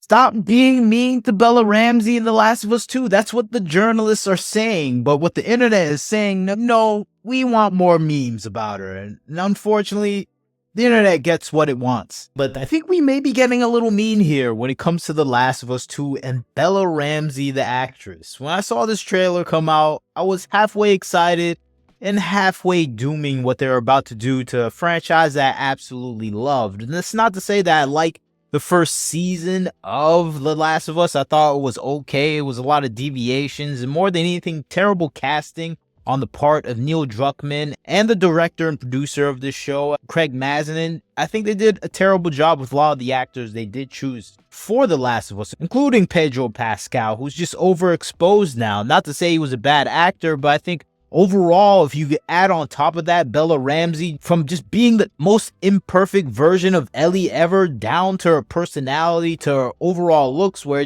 Stop being mean to Bella Ramsey in The Last of Us 2. That's what the journalists are saying. But what the internet is saying, no, we want more memes about her. And unfortunately, the internet gets what it wants. But I think we may be getting a little mean here when it comes to The Last of Us 2 and Bella Ramsey, the actress. When I saw this trailer come out, I was halfway excited and halfway dooming what they're about to do to a franchise that I absolutely loved. And that's not to say that I like the first season of The Last of Us. I thought it was okay. It was a lot of deviations and more than anything, terrible casting on the part of Neil Druckman and the director and producer of this show, Craig Masin. I think they did a terrible job with a lot of the actors they did choose for The Last of Us, including Pedro Pascal, who's just overexposed now. Not to say he was a bad actor, but I think overall, if you add on top of that Bella Ramsey, from just being the most imperfect version of Ellie ever, down to her personality, to her overall looks, where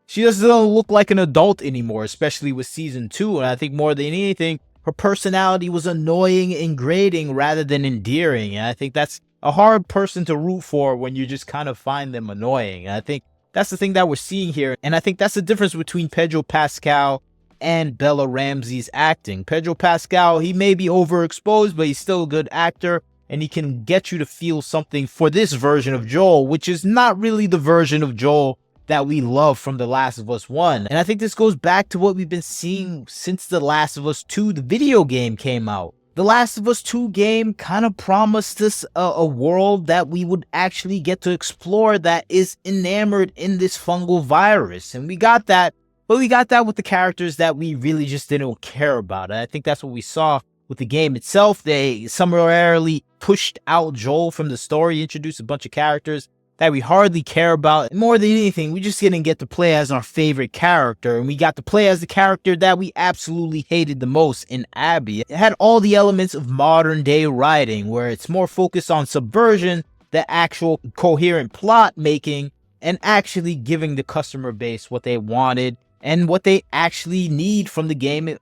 she doesn't look like an adult anymore, especially with season 2. And I think more than anything, her personality was annoying and grating rather than endearing. And I think that's a hard person to root for when you just kind of find them annoying. And I think that's the thing that we're seeing here. And I think that's the difference between Pedro Pascal and Bella Ramsey's acting. Pedro Pascal, he may be overexposed, but he's still a good actor, and he can get you to feel something for this version of Joel, which is not really the version of Joel that we love from The Last of Us 1. And I think this goes back to what we've been seeing since The Last of Us 2, the video game, came out. The Last of Us 2 game kind of promised us a world that we would actually get to explore that is enamored in this fungal virus. And we got that. But we got that with the characters that we really just didn't care about. And I think that's what we saw with the game itself. They summarily pushed out Joel from the story, introduced a bunch of characters that we hardly care about. And more than anything, we just didn't get to play as our favorite character. And we got to play as the character that we absolutely hated the most in Abby. It had all the elements of modern day writing, where it's more focused on subversion, the actual coherent plot making, and actually giving the customer base what they wanted and what they actually need from the game,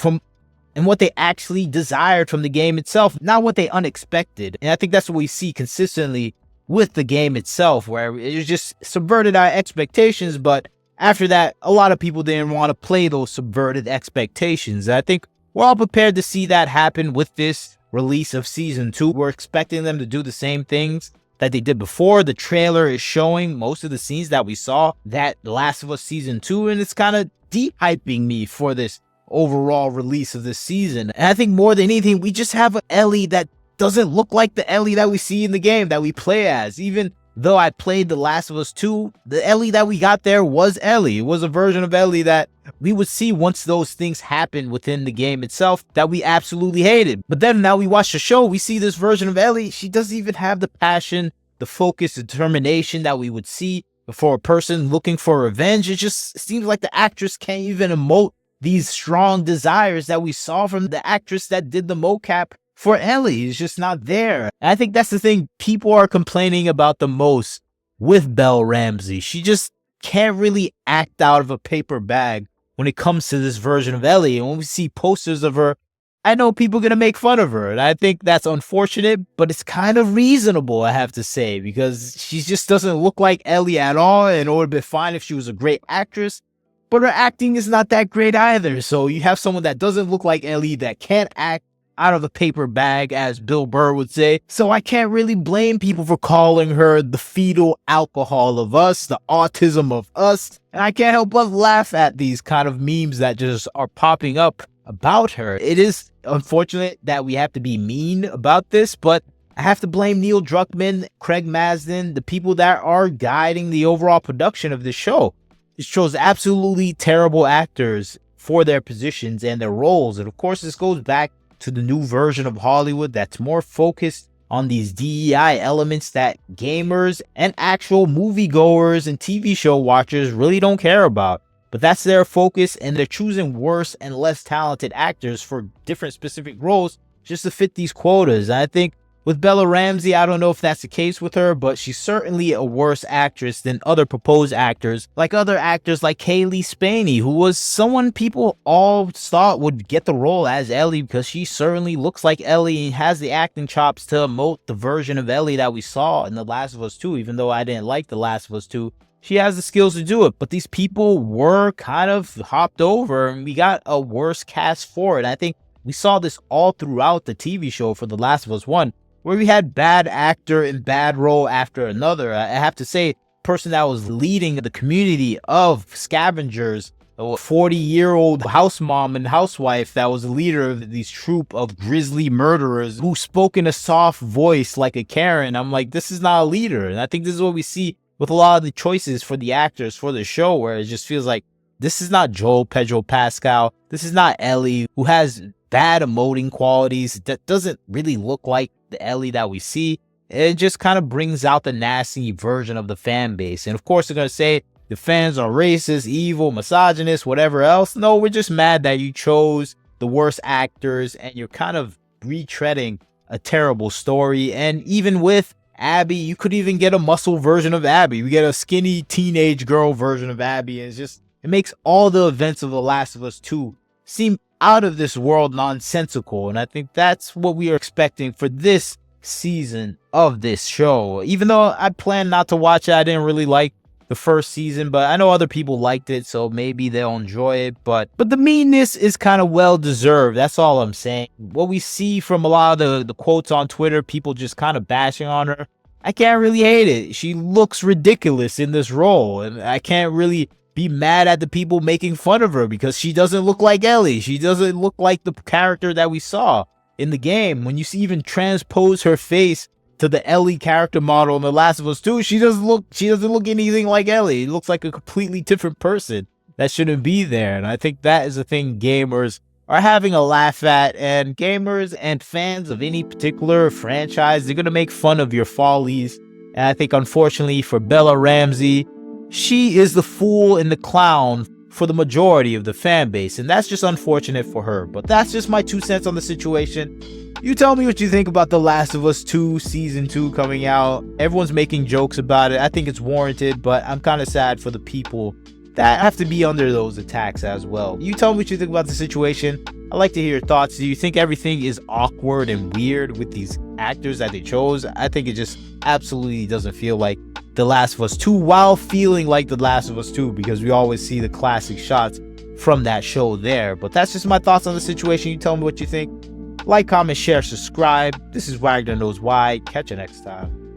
and what they actually desired from the game itself, not what they unexpected. And I think that's what we see consistently with the game itself, where it just subverted our expectations, but after that, a lot of people didn't want to play those subverted expectations. And I think we're all prepared to see that happen with this release of Season 2. We're expecting them to do the same things that they did before. The trailer is showing most of the scenes that we saw that The Last of Us Season 2, and it's kind of de-hyping me for this overall release of this season. And I think more than anything, we just have an Ellie that doesn't look like the Ellie that we see in the game that we play as. Even though I played The Last of Us 2, the Ellie that we got there was Ellie. It was a version of Ellie that we would see once those things happen within the game itself that we absolutely hated. But then now we watch the show, we see this version of Ellie. She doesn't even have the passion, the focus, the determination that we would see for a person looking for revenge. It just seems like the actress can't even emote these strong desires that we saw from the actress that did the mocap for Ellie. It's just not there. And I think that's the thing people are complaining about the most with Bella Ramsey. She just can't really act out of a paper bag when it comes to this version of Ellie. And when we see posters of her, I know people are going to make fun of her. And I think that's unfortunate, but it's kind of reasonable, I have to say, because she just doesn't look like Ellie at all. And it would have been fine if she was a great actress, but her acting is not that great either. So you have someone that doesn't look like Ellie, that can't act out of a paper bag, as Bill Burr would say. So I can't really blame people for calling her the fetal alcohol of us, the autism of us. And I can't help but laugh at these kind of memes that just are popping up about her. It is unfortunate that we have to be mean about this, but I have to blame Neil Druckman, Craig Masin, the people that are guiding the overall production of this show. This shows absolutely terrible actors for their positions and their roles. And of course, this goes back to the new version of Hollywood that's more focused on these DEI elements that gamers and actual moviegoers and TV show watchers really don't care about. But that's their focus, and they're choosing worse and less talented actors for different specific roles just to fit these quotas. And I think with Bella Ramsey, I don't know if that's the case with her, but she's certainly a worse actress than other proposed actors, like other actors like Kaylee Spaney, who was someone people all thought would get the role as Ellie because she certainly looks like Ellie and has the acting chops to emote the version of Ellie that we saw in The Last of Us 2, even though I didn't like The Last of Us 2. she has the skills to do it. But these people were kind of hopped over, and we got a worse cast for it. I think we saw this all throughout the TV show for The Last of Us 1, where we had bad actor and bad role after another. I have to say, person that was leading the community of scavengers, a 40-year-old house mom and housewife that was the leader of these troop of grisly murderers who spoke in a soft voice like a Karen. I'm like, this is not a leader. And I think this is what we see with a lot of the choices for the actors for the show, where it just feels like this is not Joel Pedro Pascal. This is not Ellie, who has bad emoting qualities that doesn't really look like the Ellie that we see. It just kind of brings out the nasty version of the fan base. And of course, they're going to say the fans are racist, evil, misogynist, whatever else. No, we're just mad that you chose the worst actors and you're kind of retreading a terrible story. And even with Abby, you could even get a muscle version of Abby. We get a skinny teenage girl version of Abby. And it makes all the events of The Last of Us 2 seem out of this world nonsensical. And I think that's what we are expecting for this season of this show. Even though I plan not to watch it, I didn't really like the first season, but I know other people liked it, so maybe they'll enjoy it. But the meanness is kind of well deserved. That's all I'm saying. What we see from a lot of the quotes on Twitter, people just kind of bashing on her, I can't really hate it. She looks ridiculous in this role, and I can't really be mad at the people making fun of her because she doesn't look like Ellie. She doesn't look like the character that we saw in the game. When you see even transpose her face to the Ellie character model in The Last of Us 2, she doesn't look anything like Ellie. It looks like a completely different person that shouldn't be there. And I think that is the thing gamers are having a laugh at, and gamers and fans of any particular franchise, they're going to make fun of your follies. And I think unfortunately for Bella Ramsey, she is the fool and the clown for the majority of the fan base, and that's just unfortunate for her. But that's just my 2 cents on the situation. You tell me what you think about The Last of Us 2 Season 2 coming out. Everyone's making jokes about it. I think it's warranted, but I'm kind of sad for the people that have to be under those attacks as well. You tell me what you think about the situation. I'd like to hear your thoughts. Do you think everything is awkward and weird with these actors that they chose? I think it just absolutely doesn't feel like The Last of Us 2 while feeling like The Last of Us 2, because we always see the classic shots from that show there. But that's just my thoughts on the situation. You tell me what you think. Like, comment, share, subscribe. This is Wagner Knows Why. Catch you next time.